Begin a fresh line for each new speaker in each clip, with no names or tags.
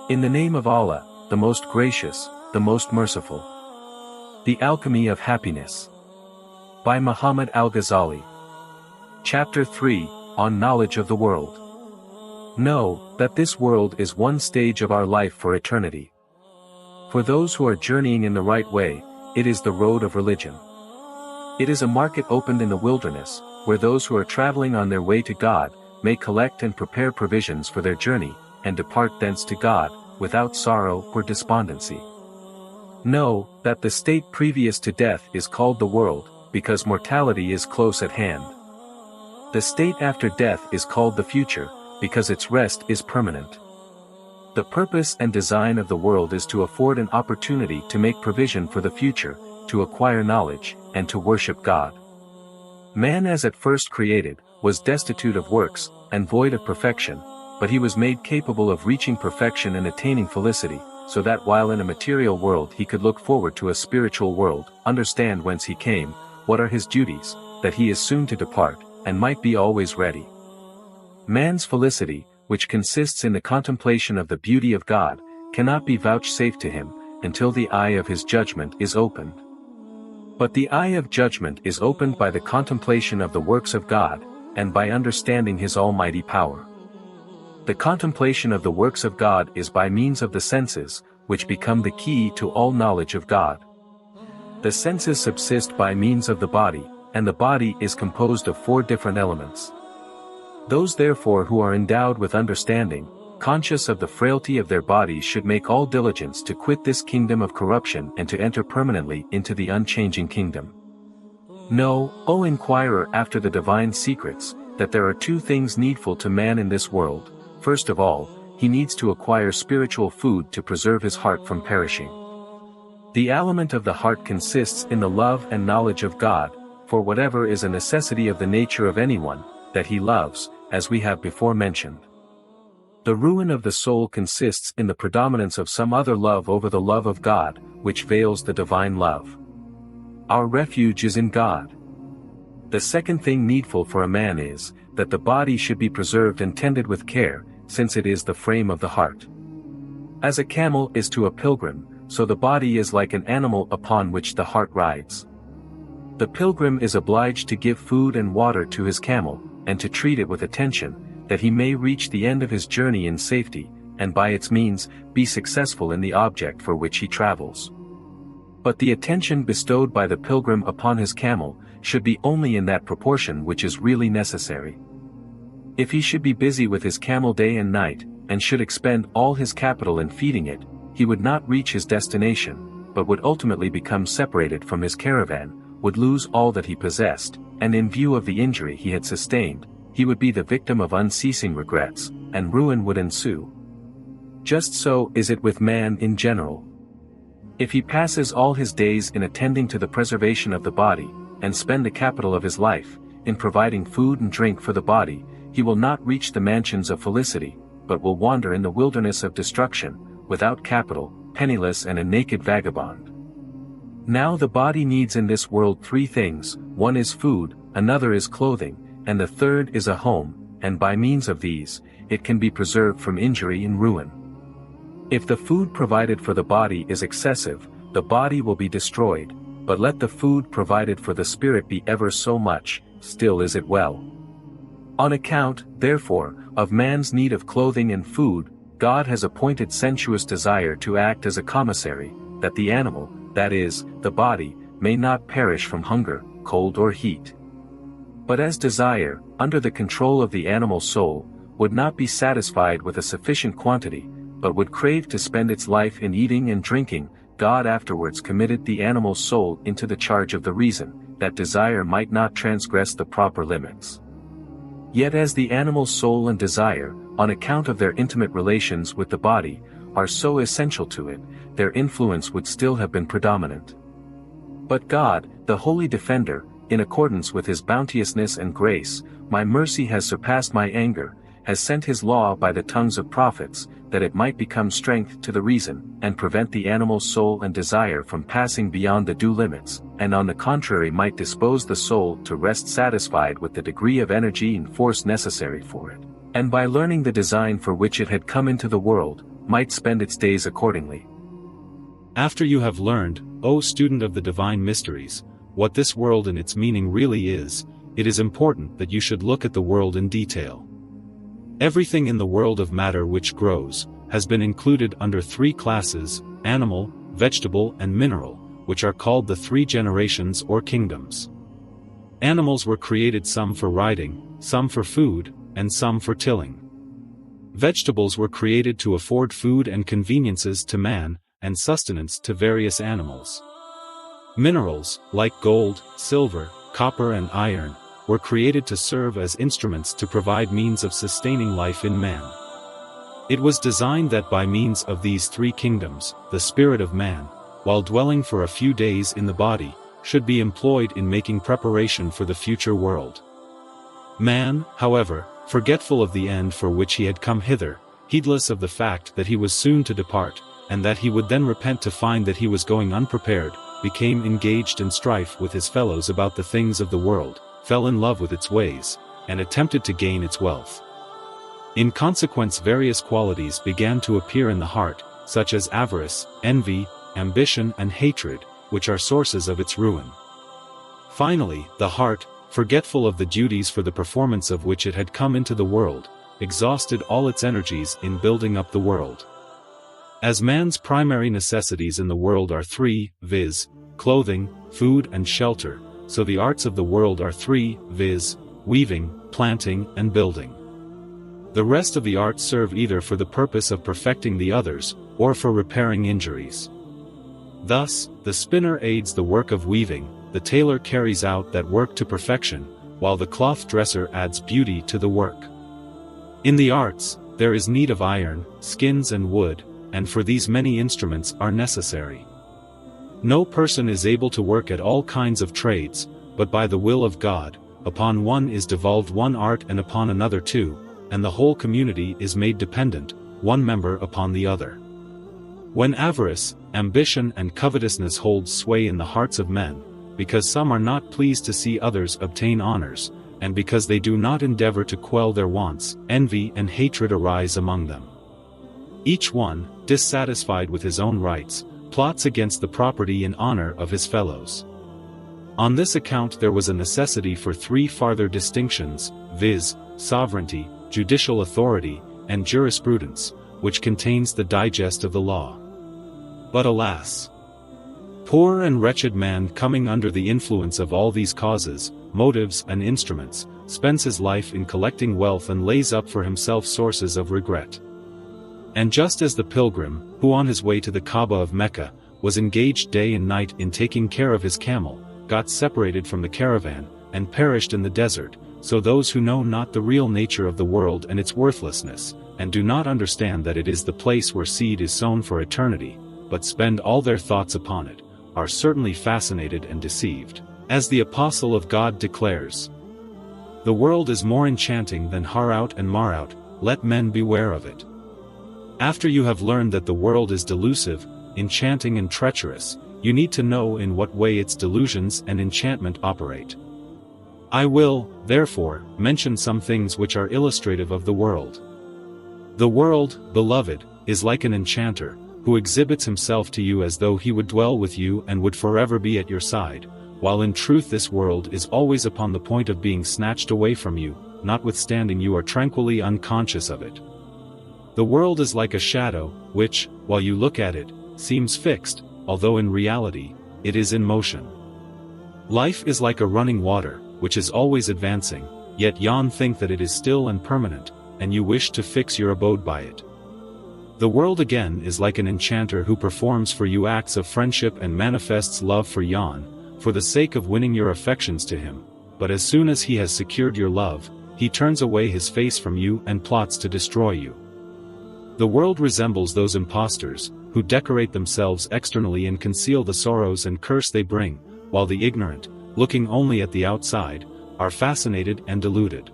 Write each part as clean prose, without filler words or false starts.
In the name of Allah, the most gracious, the most merciful. The Alchemy of Happiness. By Muhammad Al-Ghazali. Chapter 3, On Knowledge of the World. Know that this world is one stage of our life for eternity. For those who are journeying in the right way, it is the road of religion. It is a market opened in the wilderness, where those who are traveling on their way to God, may collect and prepare provisions for their journey, and depart thence to God, without sorrow or despondency. Know that the state previous to death is called the world, because mortality is close at hand. The state after death is called the future, because its rest is permanent. The purpose and design of the world is to afford an opportunity to make provision for the future, to acquire knowledge, and to worship God. Man as at first created, was destitute of works, and void of perfection, but he was made capable of reaching perfection and attaining felicity, so that while in a material world he could look forward to a spiritual world, understand whence he came, what are his duties, that he is soon to depart, and might be always ready. Man's felicity, which consists in the contemplation of the beauty of God, cannot be vouchsafed to him, until the eye of his judgment is opened. But the eye of judgment is opened by the contemplation of the works of God, and by understanding his almighty power. The contemplation of the works of God is by means of the senses, which become the key to all knowledge of God. The senses subsist by means of the body, and the body is composed of 4 different elements. Those therefore who are endowed with understanding, conscious of the frailty of their bodies, should make all diligence to quit this kingdom of corruption and to enter permanently into the unchanging kingdom. Know, O inquirer after the divine secrets, that there are 2 things needful to man in this world. First of all, he needs to acquire spiritual food to preserve his heart from perishing. The aliment of the heart consists in the love and knowledge of God, for whatever is a necessity of the nature of anyone, that he loves, as we have before mentioned. The ruin of the soul consists in the predominance of some other love over the love of God, which veils the divine love. Our refuge is in God. The second thing needful for a man is, that the body should be preserved and tended with care, since it is the frame of the heart. As a camel is to a pilgrim, so the body is like an animal upon which the heart rides. The pilgrim is obliged to give food and water to his camel, and to treat it with attention, that he may reach the end of his journey in safety, and by its means, be successful in the object for which he travels. But the attention bestowed by the pilgrim upon his camel, should be only in that proportion which is really necessary. If he should be busy with his camel day and night, and should expend all his capital in feeding it, he would not reach his destination, but would ultimately become separated from his caravan, would lose all that he possessed, and in view of the injury he had sustained, he would be the victim of unceasing regrets, and ruin would ensue. Just so is it with man in general. If he passes all his days in attending to the preservation of the body, and spend the capital of his life, in providing food and drink for the body, he will not reach the mansions of felicity, but will wander in the wilderness of destruction, without capital, penniless and a naked vagabond. Now the body needs in this world 3 things, one is food, another is clothing, and the third is a home, and by means of these, it can be preserved from injury and ruin. If the food provided for the body is excessive, the body will be destroyed, but let the food provided for the spirit be ever so much, still is it well. On account, therefore, of man's need of clothing and food, God has appointed sensuous desire to act as a commissary, that the animal, that is, the body, may not perish from hunger, cold or heat. But as desire, under the control of the animal soul, would not be satisfied with a sufficient quantity, but would crave to spend its life in eating and drinking, God afterwards committed the animal soul into the charge of the reason, that desire might not transgress the proper limits. Yet as the animal soul and desire, on account of their intimate relations with the body, are so essential to it, their influence would still have been predominant. But God, the Holy Defender, in accordance with his bounteousness and grace, my mercy has surpassed my anger, has sent his law by the tongues of prophets, that it might become strength to the reason, and prevent the animal soul and desire from passing beyond the due limits, and on the contrary might dispose the soul to rest satisfied with the degree of energy and force necessary for it, and by learning the design for which it had come into the world, might spend its days accordingly.
After you have learned, O student of the divine mysteries, what this world and its meaning really is, it is important that you should look at the world in detail. Everything in the world of matter which grows, has been included under three classes, animal, vegetable and mineral, which are called the three generations or kingdoms. Animals were created some for riding, some for food, and some for tilling. Vegetables were created to afford food and conveniences to man, and sustenance to various animals. Minerals, like gold, silver, copper and iron, were created to serve as instruments to provide means of sustaining life in man. It was designed that by means of these three kingdoms, the spirit of man, while dwelling for a few days in the body, should be employed in making preparation for the future world. Man, however, forgetful of the end for which he had come hither, heedless of the fact that he was soon to depart, and that he would then repent to find that he was going unprepared, became engaged in strife with his fellows about the things of the world, fell in love with its ways, and attempted to gain its wealth. In consequence, various qualities began to appear in the heart, such as avarice, envy, ambition and hatred, which are sources of its ruin. Finally, the heart, forgetful of the duties for the performance of which it had come into the world, exhausted all its energies in building up the world. As man's primary necessities in the world are three, viz., clothing, food and shelter, so the arts of the world are three, viz., weaving, planting and building. The rest of the arts serve either for the purpose of perfecting the others, or for repairing injuries. Thus, the spinner aids the work of weaving, the tailor carries out that work to perfection, while the cloth dresser adds beauty to the work. In the arts, there is need of iron, skins and wood, and for these many instruments are necessary. No person is able to work at all kinds of trades, but by the will of God, upon one is devolved one art and upon another two, and the whole community is made dependent, one member upon the other. When avarice, ambition and covetousness hold sway in the hearts of men, because some are not pleased to see others obtain honors, and because they do not endeavor to quell their wants, envy and hatred arise among them. Each one, dissatisfied with his own rights, plots against the property and honor of his fellows. On this account there was a necessity for three farther distinctions, viz., sovereignty, judicial authority, and jurisprudence, which contains the digest of the law. But alas! Poor and wretched man, coming under the influence of all these causes, motives and instruments, spends his life in collecting wealth and lays up for himself sources of regret. And just as the pilgrim, who on his way to the Kaaba of Mecca, was engaged day and night in taking care of his camel, got separated from the caravan, and perished in the desert, so those who know not the real nature of the world and its worthlessness, and do not understand that it is the place where seed is sown for eternity, but spend all their thoughts upon it, are certainly fascinated and deceived. As the Apostle of God declares, "The world is more enchanting than Harout and Marout, let men beware of it." After you have learned that the world is delusive, enchanting and treacherous, you need to know in what way its delusions and enchantment operate. I will, therefore, mention some things which are illustrative of the world. The world, beloved, is like an enchanter, who exhibits himself to you as though he would dwell with you and would forever be at your side, while in truth this world is always upon the point of being snatched away from you, notwithstanding you are tranquilly unconscious of it. The world is like a shadow, which, while you look at it, seems fixed, although in reality, it is in motion. Life is like a running water, which is always advancing, yet yon think that it is still and permanent, and you wish to fix your abode by it. The world again is like an enchanter who performs for you acts of friendship and manifests love for yon, for the sake of winning your affections to him, but as soon as he has secured your love, he turns away his face from you and plots to destroy you. The world resembles those impostors, who decorate themselves externally and conceal the sorrows and curse they bring, while the ignorant, looking only at the outside, are fascinated and deluded.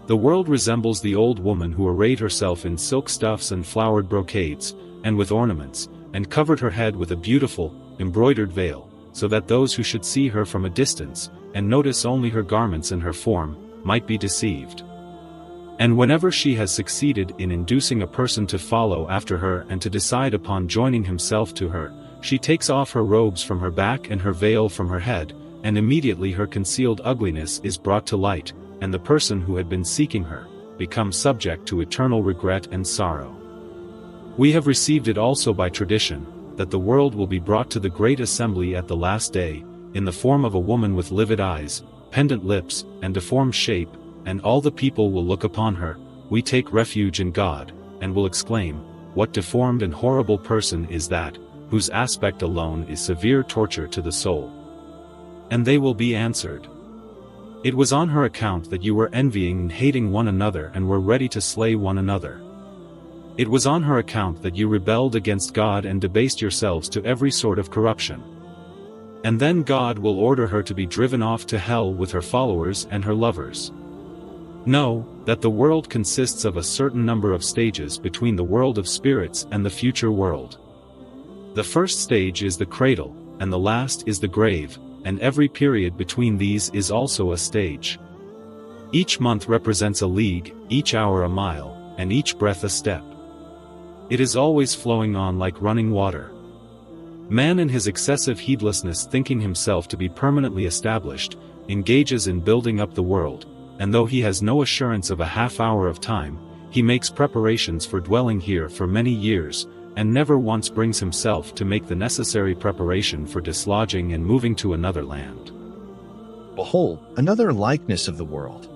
The world resembles the old woman who arrayed herself in silk stuffs and flowered brocades, and with ornaments, and covered her head with a beautiful, embroidered veil, so that those who should see her from a distance, and notice only her garments and her form, might be deceived. And whenever she has succeeded in inducing a person to follow after her and to decide upon joining himself to her, she takes off her robes from her back and her veil from her head, and immediately her concealed ugliness is brought to light, and the person who had been seeking her becomes subject to eternal regret and sorrow. We have received it also by tradition, that the world will be brought to the great assembly at the last day, in the form of a woman with livid eyes, pendant lips, and deformed shape, and all the people will look upon her. We take refuge in God, and will exclaim, "What deformed and horrible person is that, whose aspect alone is severe torture to the soul?" And they will be answered, "It was on her account that you were envying and hating one another and were ready to slay one another. It was on her account that you rebelled against God and debased yourselves to every sort of corruption. And then God will order her to be driven off to hell with her followers and her lovers." Know that the world consists of a certain number of stages between the world of spirits and the future world. The first stage is the cradle, and the last is the grave, and every period between these is also a stage. Each month represents a league, each hour a mile, and each breath a step. It is always flowing on like running water. Man in his excessive heedlessness, thinking himself to be permanently established, engages in building up the world, and though he has no assurance of a half hour of time, he makes preparations for dwelling here for many years, and never once brings himself to make the necessary preparation for dislodging and moving to another land.
Behold, another likeness of the world.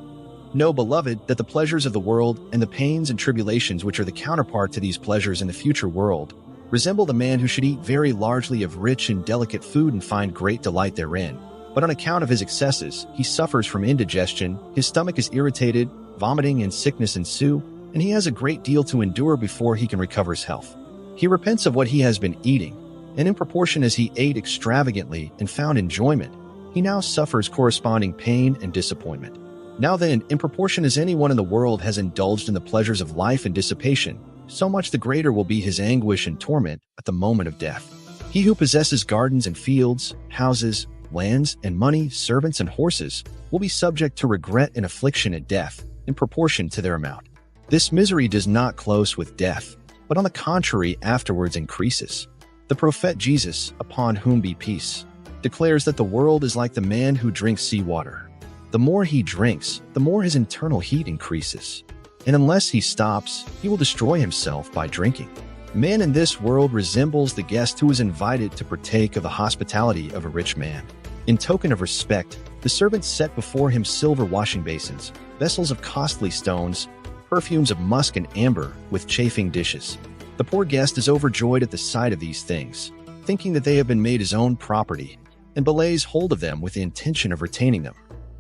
Know, beloved, that the pleasures of the world and the pains and tribulations which are the counterpart to these pleasures in the future world resemble the man who should eat very largely of rich and delicate food and find great delight therein. But on account of his excesses, he suffers from indigestion, his stomach is irritated, vomiting and sickness ensue, and he has a great deal to endure before he can recover his health. He repents of what he has been eating, and in proportion as he ate extravagantly and found enjoyment, he now suffers corresponding pain and disappointment. Now then, in proportion as anyone in the world has indulged in the pleasures of life and dissipation, so much the greater will be his anguish and torment at the moment of death. He who possesses gardens and fields, houses, lands and money, servants and horses, will be subject to regret and affliction at death, in proportion to their amount. This misery does not close with death, but on the contrary afterwards increases. The prophet Jesus, upon whom be peace, declares that the world is like the man who drinks seawater. The more he drinks, the more his internal heat increases, and unless he stops, he will destroy himself by drinking. Man in this world resembles the guest who is invited to partake of the hospitality of a rich man. In token of respect, the servants set before him silver washing basins, vessels of costly stones, perfumes of musk and amber, with chafing dishes. The poor guest is overjoyed at the sight of these things, thinking that they have been made his own property, and belays hold of them with the intention of retaining them.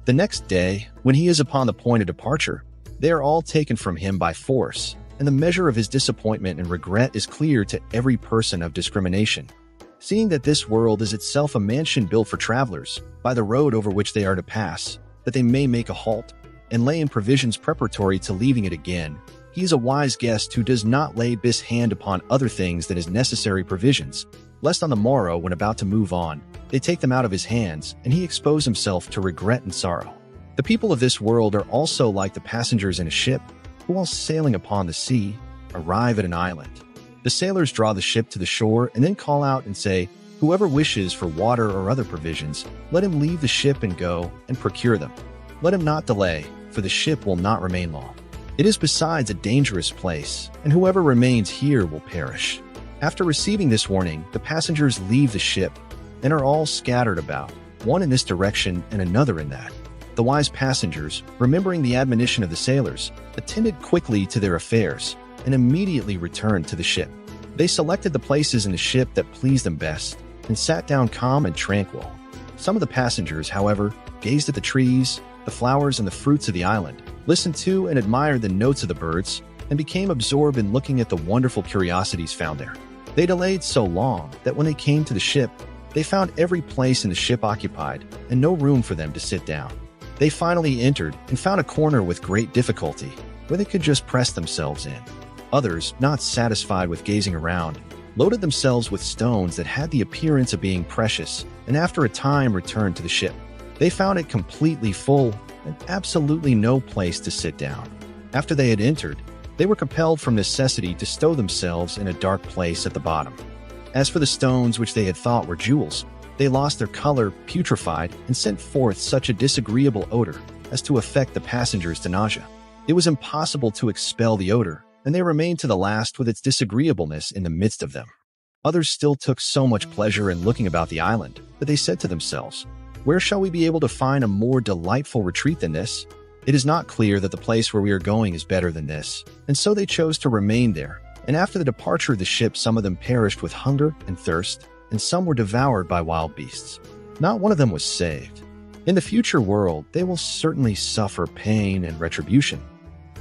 The next day, when he is upon the point of departure, they are all taken from him by force, and the measure of his disappointment and regret is clear to every person of discrimination. Seeing that this world is itself a mansion built for travelers, by the road over which they are to pass, that they may make a halt, and lay in provisions preparatory to leaving it again, he is a wise guest who does not lay his hand upon other things than his necessary provisions, lest on the morrow, when about to move on, they take them out of his hands, and he expose himself to regret and sorrow. The people of this world are also like the passengers in a ship, who while sailing upon the sea, arrive at an island. The sailors draw the ship to the shore and then call out and say, "Whoever wishes for water or other provisions, let him leave the ship and go and procure them. Let him not delay, for the ship will not remain long. It is besides a dangerous place, and whoever remains here will perish." After receiving this warning, the passengers leave the ship and are all scattered about, one in this direction and another in that. The wise passengers, remembering the admonition of the sailors, attended quickly to their affairs and immediately returned to the ship. They selected the places in the ship that pleased them best and sat down calm and tranquil. Some of the passengers, however, gazed at the trees, the flowers, and the fruits of the island, listened to and admired the notes of the birds, and became absorbed in looking at the wonderful curiosities found there. They delayed so long that when they came to the ship, they found every place in the ship occupied and no room for them to sit down. They finally entered and found a corner with great difficulty where they could just press themselves in. Others, not satisfied with gazing around, loaded themselves with stones that had the appearance of being precious, and after a time returned to the ship. They found it completely full and absolutely no place to sit down. After they had entered, they were compelled from necessity to stow themselves in a dark place at the bottom. As for the stones which they had thought were jewels, they lost their color, putrefied, and sent forth such a disagreeable odor as to affect the passengers to nausea. It was impossible to expel the odor, and they remained to the last with its disagreeableness in the midst of them. Others still took so much pleasure in looking about the island that they said to themselves, "Where shall we be able to find a more delightful retreat than this? It is not clear that the place where we are going is better than this." And so they chose to remain there. And after the departure of the ship, some of them perished with hunger and thirst, and some were devoured by wild beasts. Not one of them was saved. In the future world, they will certainly suffer pain and retribution.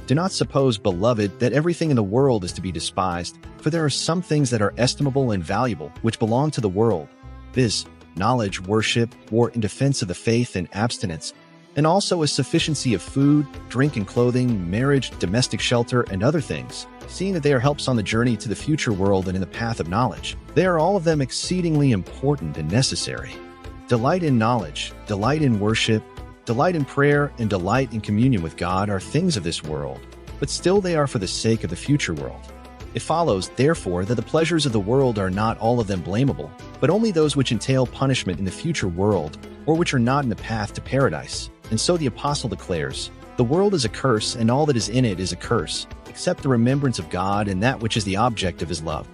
Do not suppose, beloved, that everything in the world is to be despised, for there are some things that are estimable and valuable which belong to the world, viz., knowledge, worship, war in defense of the faith, and abstinence, and also a sufficiency of food, drink and clothing, marriage, domestic shelter, and other things, seeing that they are helps on the journey to the future world and in the path of knowledge. They are all of them exceedingly important and necessary. Delight in knowledge, delight in worship, delight in prayer, and delight in communion with God are things of this world, but still they are for the sake of the future world. It follows, therefore, that the pleasures of the world are not all of them blamable, but only those which entail punishment in the future world, or which are not in the path to paradise. And so the apostle declares, "The world is a curse, and all that is in it is a curse, except the remembrance of God and that which is the object of his love."